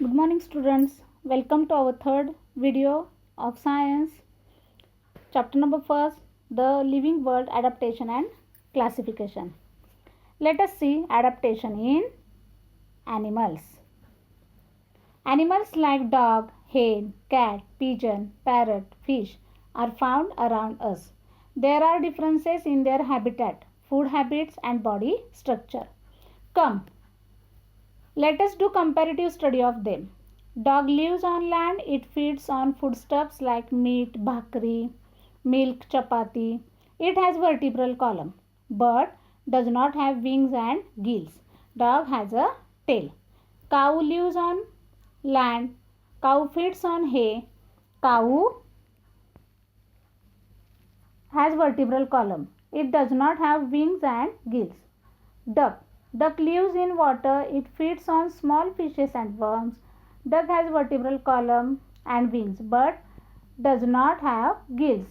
Good morning students. Welcome to our third video of science. Chapter number 1, the living world adaptation and classification. Let us see adaptation in animals. Animals like dog, hen, cat, pigeon, parrot, fish are found around us. There are differences in their habitat, food habits and body structure. Come, let us do comparative study of them. Dog lives on land. It feeds on foodstuffs like meat, bhakri, milk, chapati. It has vertebral column. Bird does not have wings and gills. Dog has a tail. Cow lives on land. Cow feeds on hay. Cow has vertebral column. It does not have wings and gills. Duck. Duck lives in water. It feeds on small fishes and worms. Duck has vertebral column and wings but does not have gills.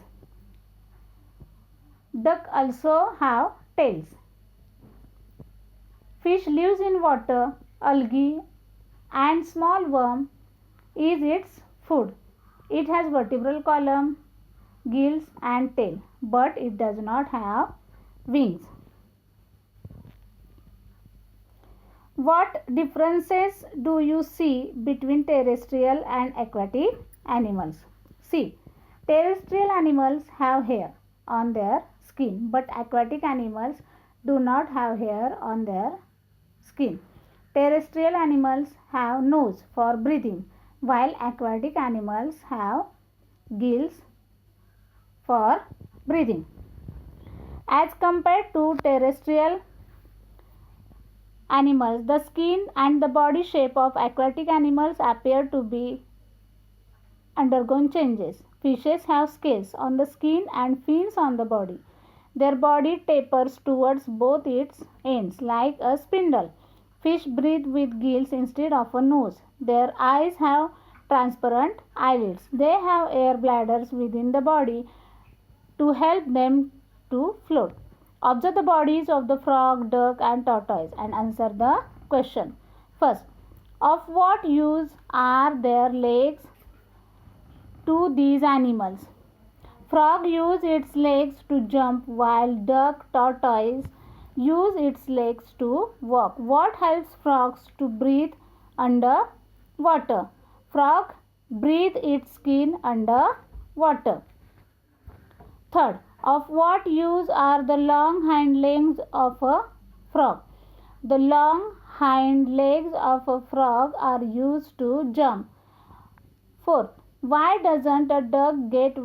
Duck also have tails. Fish lives in water. Algae and small worm is its food. It has vertebral column, gills and tail but it does not have wings. What differences do you see between terrestrial and aquatic animals? See, terrestrial animals have hair on their skin but aquatic animals do not have hair on their skin. Terrestrial animals have nose for breathing while aquatic animals have gills for breathing. As compared to terrestrial animals, the skin and the body shape of aquatic animals appear to be undergone changes. Fishes have scales on the skin and fins on the body. Their body tapers towards both its ends like a spindle. Fish breathe with gills instead of a nose. Their eyes have transparent eyelids. They have air bladders within the body to help them to float. Observe the bodies of the frog, duck and tortoise and answer the question. First, of what use are their legs to these animals? Frog use its legs to jump while duck, tortoise use its legs to walk. What helps frogs to breathe under water? Frog breathe its skin under water. Third, of what use are the long hind legs of a frog? The long hind legs of a frog are used to jump. Fourth, why doesn't a duck get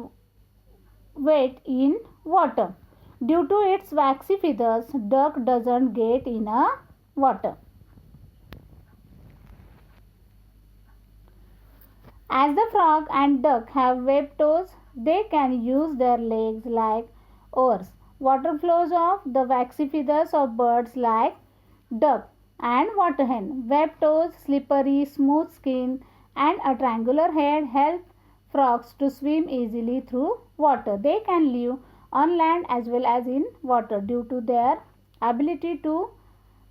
wet in water? Due to its waxy feathers, duck doesn't get in a water. As the frog and duck have webbed toes, they can use their legs like oars. Water flows off the waxy feathers of birds like duck and water hen. Webbed toes, slippery, smooth skin and a triangular head help frogs to swim easily through water. They can live on land as well as in water due to their ability to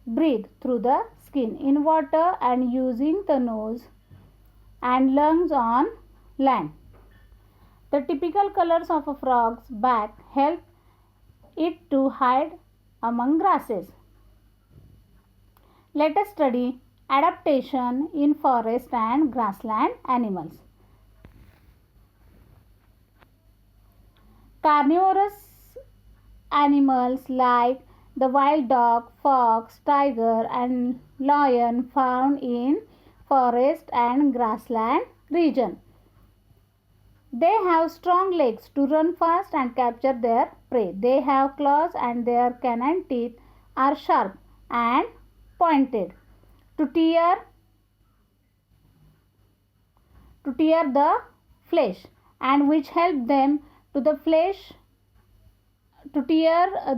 breathe through the skin in water and using the nose and lungs on land. The typical colors of a frog's back help it to hide among grasses. Let us study adaptation in forest and grassland animals. Carnivorous animals like the wild dog, fox, tiger and lion found in forest and grassland region. They have strong legs to run fast and capture their prey. They have claws and their canine teeth are sharp and pointed to tear the flesh and which help them to tear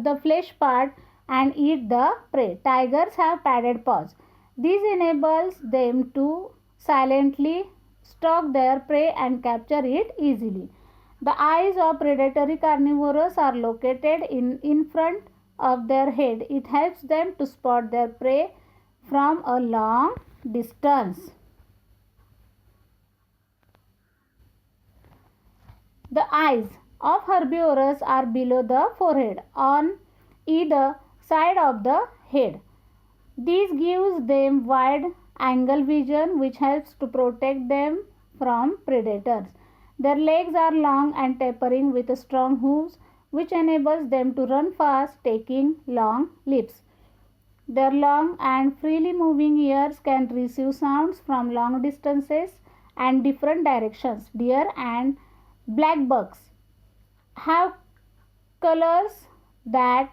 the flesh part and eat the prey. Tigers have padded paws. This enables them to silently stalk their prey and capture it easily. The eyes of predatory carnivores are located in front of their head. It helps them to spot their prey from a long distance. The eyes of herbivores are below the forehead on either side of the head. This gives them wide angle vision which helps to protect them from predators. Their legs are long and tapering with strong hooves which enables them to run fast, taking long leaps. Their long and freely moving ears can receive sounds from long distances and different directions. Deer and blackbucks have colors that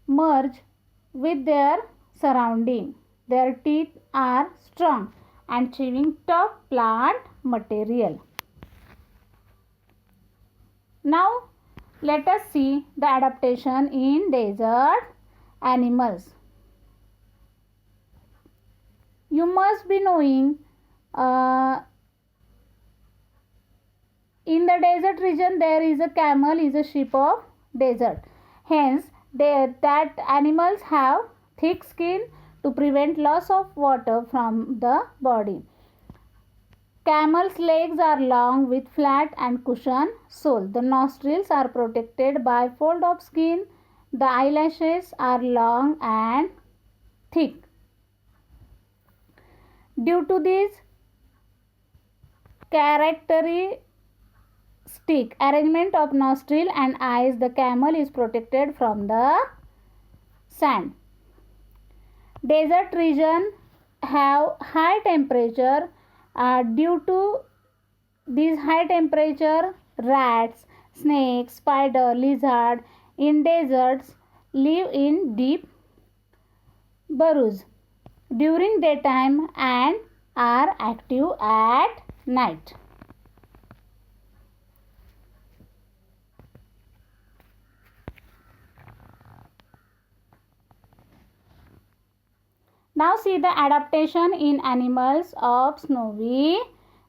merge with their surrounding. Their teeth are strong and chewing tough plant material. Now let us see the adaptation in desert animals. You must be knowing in the desert region there is a camel is a sheep of desert. Hence that animals have thick skin to prevent loss of water from the body. Camel's legs are long with flat and cushioned sole. The nostrils are protected by fold of skin. The eyelashes are long and thick. Due to this characteristic arrangement of nostril and eyes, the camel is protected from the sand. Desert region have high temperature. Due to this high temperature, rats, snakes, spider, lizard in deserts live in deep burrows during daytime and are active at night. Now see the adaptation in animals of snowy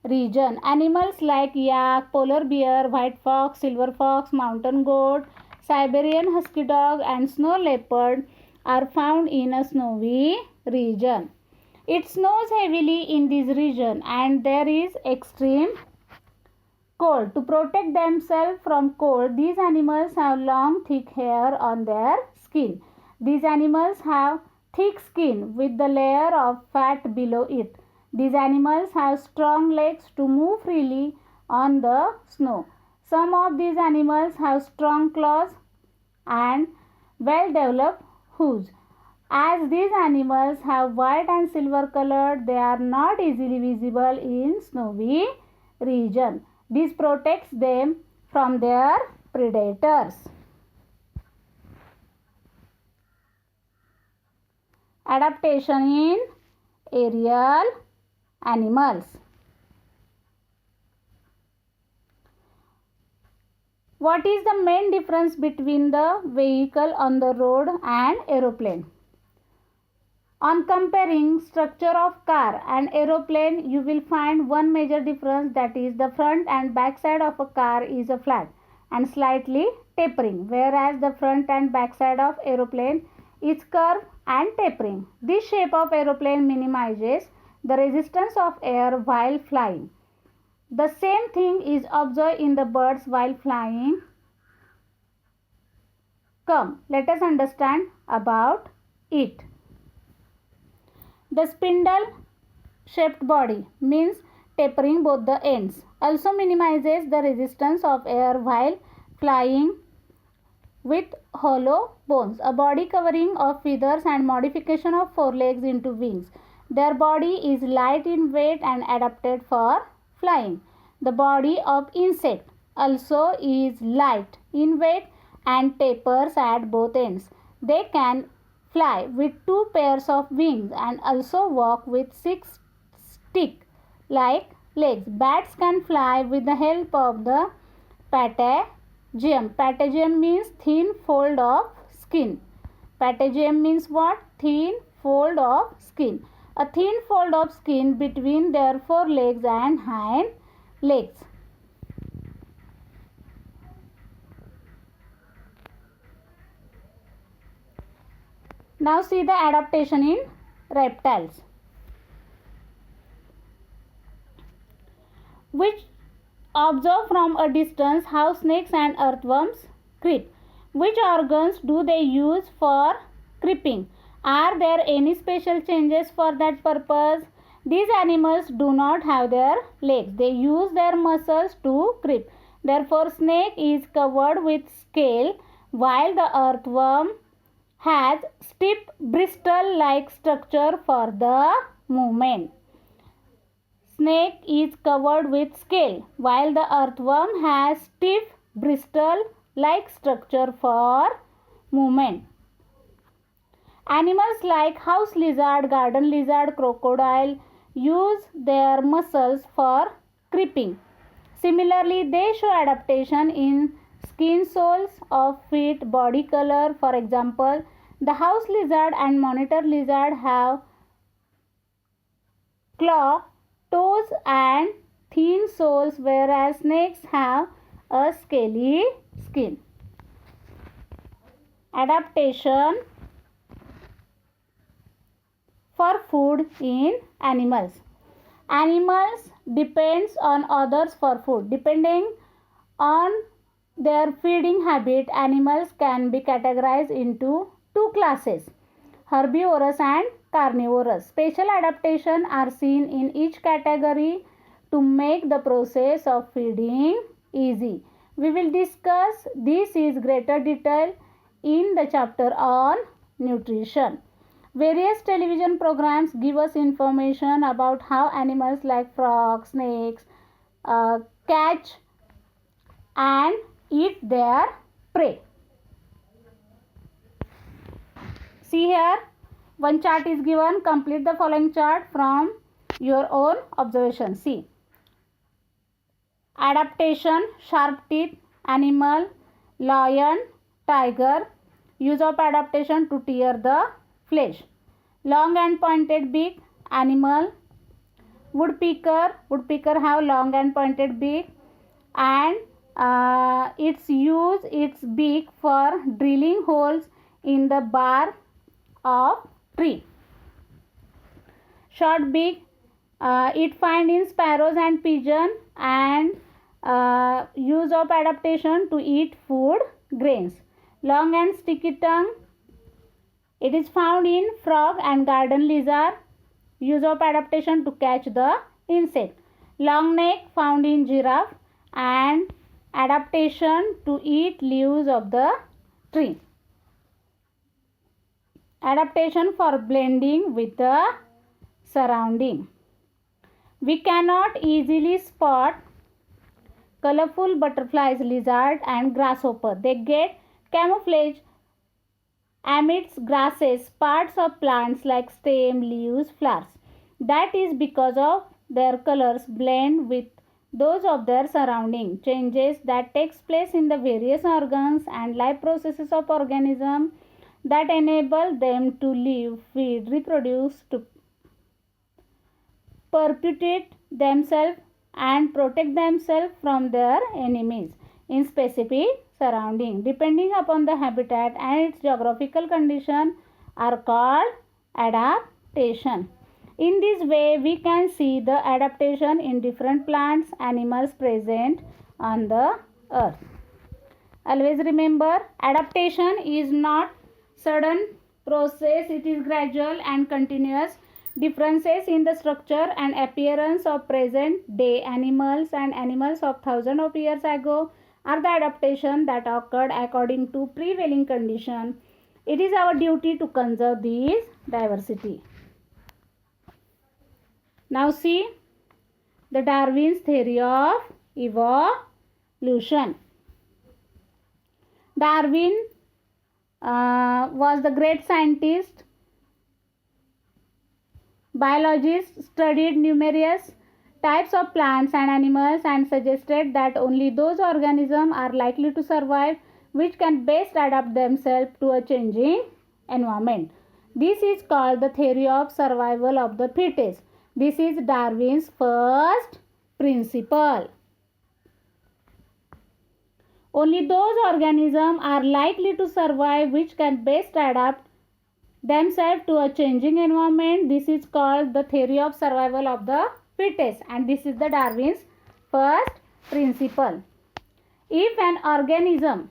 region. Animals like yak, polar bear, white fox, silver fox, mountain goat, Siberian husky dog and snow leopard are found in a snowy region. It snows heavily in this region and there is extreme cold. To protect themselves from cold, these animals have long thick hair on their skin. These animals have thick skin with the layer of fat below it. These animals have strong legs to move freely on the snow. Some of these animals have strong claws and well-developed hooves. As these animals have white and silver colored, they are not easily visible in snowy region. This protects them from their predators. Adaptation in aerial animals. What is the main difference between the vehicle on the road and aeroplane? On comparing structure of car and aeroplane, you will find one major difference, that is the front and back side of a car is a flat and slightly tapering, whereas the front and back side of aeroplane is curved and tapering. This shape of aeroplane minimizes the resistance of air while flying. The same thing is observed in the birds while flying. Come, let us understand about it. The spindle shaped body means tapering both the ends. Also minimizes the resistance of air while flying with hollow bones. A body covering of feathers and modification of forelegs into wings. Their body is light in weight and adapted for flying. The body of insect also is light in weight and tapers at both ends. They can fly with 2 pairs of wings and also walk with 6 stick-like legs. Bats can fly with the help of the patagium. Patagium means thin fold of skin. Patagium means what? Thin fold of skin. A thin fold of skin between their forelegs and hind legs. Now see the adaptation in reptiles. Which Observe from a distance how snakes and earthworms creep. Which organs do they use for creeping? Are there any special changes for that purpose? These animals do not have their legs. They use their muscles to creep. Therefore, snake is covered with scale while the earthworm has stiff bristle-like structure for the movement. Snake is covered with scale while the earthworm has stiff bristle-like structure for movement. Animals like house lizard, garden lizard, crocodile use their muscles for creeping. Similarly, they show adaptation in skin, soles of feet, body color. For example, the house lizard and monitor lizard have claw, toes and thin soles, whereas snakes have a scaly skin. Adaptation for food in animals. Animals depends on others for food. Depending on their feeding habit, animals can be categorized into two classes, herbivorous and carnivorous. Special adaptation are seen in each category to make the process of feeding easy. We will discuss this in greater detail in the chapter on nutrition. Various television programs give us information about how animals like frogs, snakes catch and eat their prey. See here, one chart is given. Complete the following chart from your own observation. See. Adaptation, sharp teeth, animal, lion, tiger. Use of adaptation to tear the flesh. Long and pointed beak, animal. Woodpecker have long and pointed beak, and its beak for drilling holes in the bark of tree. Short beak, it find in sparrows and pigeon, and use of adaptation to eat food grains. Long and sticky tongue, it is found in frog and garden lizard. Use of adaptation to catch the insect. Long neck found in giraffe and adaptation to eat leaves of the tree. Adaptation for blending with the surrounding. We cannot easily spot colorful butterflies, lizard and grasshopper. They get camouflage amidst grasses, parts of plants like stem, leaves, flowers. That is because of their colors blend with those of their surrounding. Changes that takes place in the various organs and life processes of organism that enable them to live, feed, reproduce, to perpetuate themselves and protect themselves from their enemies in specific surrounding, depending upon the habitat and its geographical condition, are called adaptation. In this way, we can see the adaptation in different plants, animals present on the earth. Always remember, adaptation is not sudden process, it is gradual and continuous. Differences in the structure and appearance of present day animals and animals of thousands of years ago are the adaptation that occurred according to prevailing condition. It is our duty to conserve this diversity. Now see the Darwin's theory of evolution. Darwin was the great scientist, biologist, studied numerous types of plants and animals and suggested that only those organisms are likely to survive which can best adapt themselves to a changing environment. This is called the theory of survival of the fittest. This is Darwin's first principle. Only those organisms are likely to survive which can best adapt themselves to a changing environment. This is called the theory of survival of the fittest, and this is the Darwin's first principle. If an organism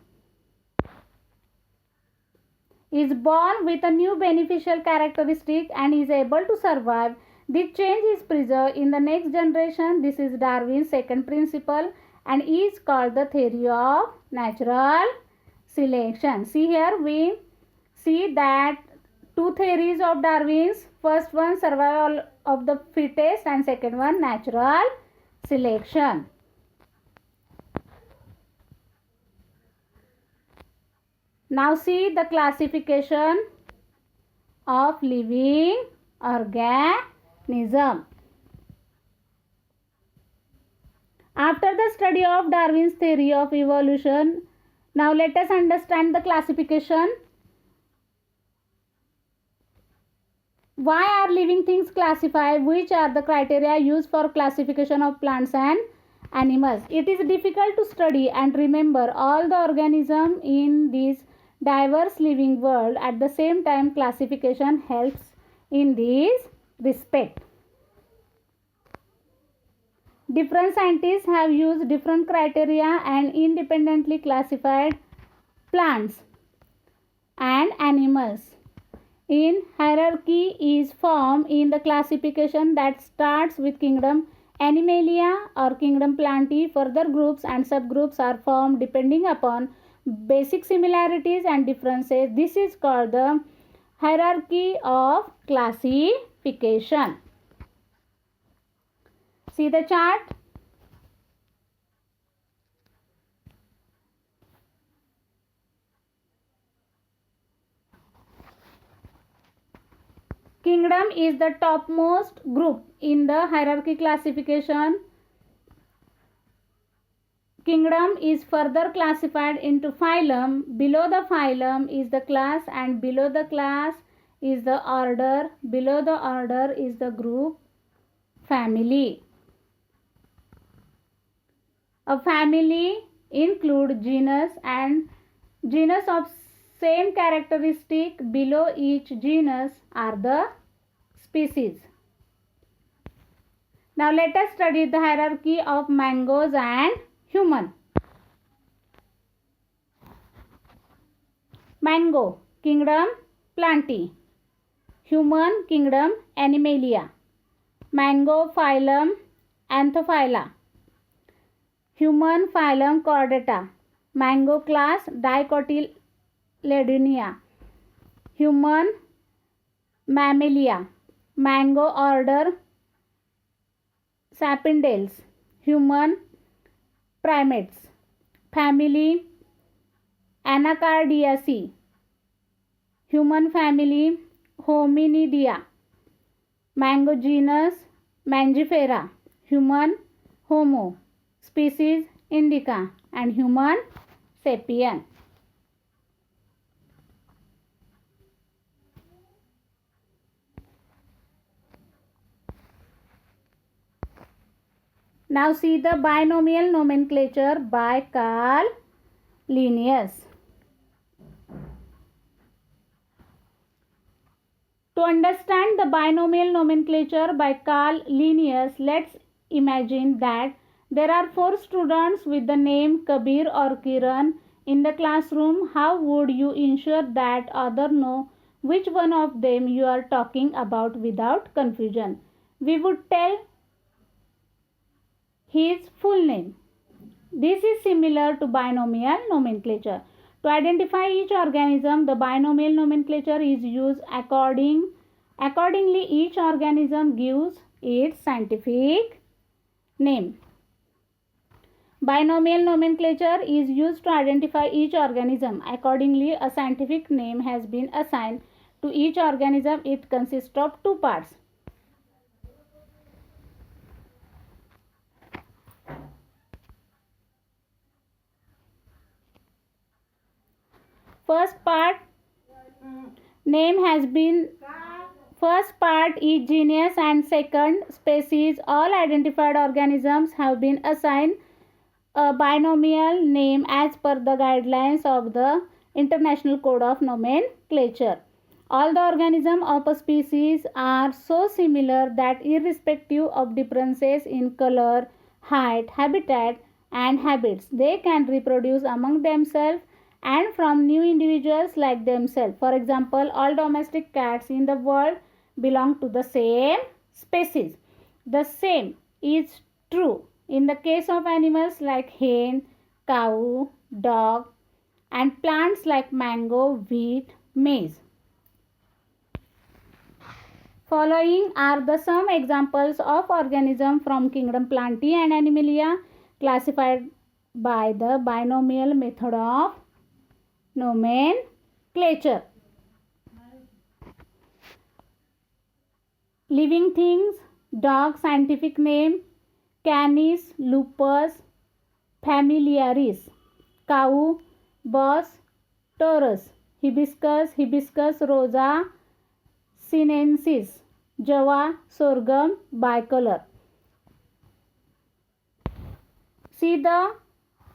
is born with a new beneficial characteristic and is able to survive, this change is preserved in the next generation. This is Darwin's second principle and is called the theory of natural selection. See here, we see that two theories of Darwin's. First one, survival of the fittest, and second one, natural selection. Now see the classification of living organism. After the study of Darwin's theory of evolution, now let us understand the classification. Why are living things classified? Which are the criteria used for classification of plants and animals? It is difficult to study and remember all the organisms in this diverse living world. At the same time, classification helps in this respect. Different scientists have used different criteria and independently classified plants and animals. In hierarchy is formed in the classification that starts with kingdom Animalia or kingdom Plantae. Further groups and subgroups are formed depending upon basic similarities and differences. This is called the hierarchy of classification. See the chart. Kingdom is the topmost group in the hierarchy classification. Kingdom is further classified into phylum. Below the phylum is the class, and below the class is the order. Below the order is the group family. A family includes genus and genus of same characteristic. Below each genus are the species. Now let us study the hierarchy of mangoes and human. Mango, kingdom Plantae. Human, kingdom Animalia. Mango phylum Anthophylla. Human phylum Chordata. Mango class Dicotyledonea. Human Mammalia. Mango order Sapindales. Human primates. Family Anacardiaceae. Human family Hominidia. Mango genus Mangifera. Human Homo. Species Indica and human Sapien. Now see the binomial nomenclature by Carl Linnaeus. To understand the binomial nomenclature by Carl Linnaeus, let's imagine that there are 4 students with the name Kabir or Kiran in the classroom. How would you ensure that others know which one of them you are talking about without confusion? We would tell his full name. This is similar to binomial nomenclature. To identify each organism, the binomial nomenclature is used accordingly. Each organism gives its scientific name. Binomial nomenclature is used to identify each organism. Accordingly, a scientific name has been assigned to each organism. It consists of 2 parts. First part is genus and second species. All identified organisms have been assigned a binomial name as per the guidelines of the International Code of Nomenclature. All the organisms of a species are so similar that irrespective of differences in color, height, habitat, and habits. They can reproduce among themselves and from new individuals like themselves. For example, all domestic cats in the world belong to the same species. The same is true in the case of animals like hen, cow, dog, and plants like mango, wheat, maize. Following are the some examples of organisms from kingdom Plantae and Animalia classified by the binomial method of nomenclature. Living things, dog scientific name Canis lupus familiaris, cow Bos taurus, Hibiscus rosa sinensis, Java sorghum bicolor. See, the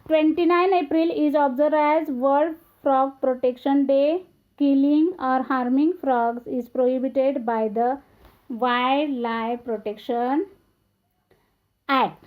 29 April is observed as World Frog Protection Day. Killing or harming frogs is prohibited by the Wildlife Protection Act.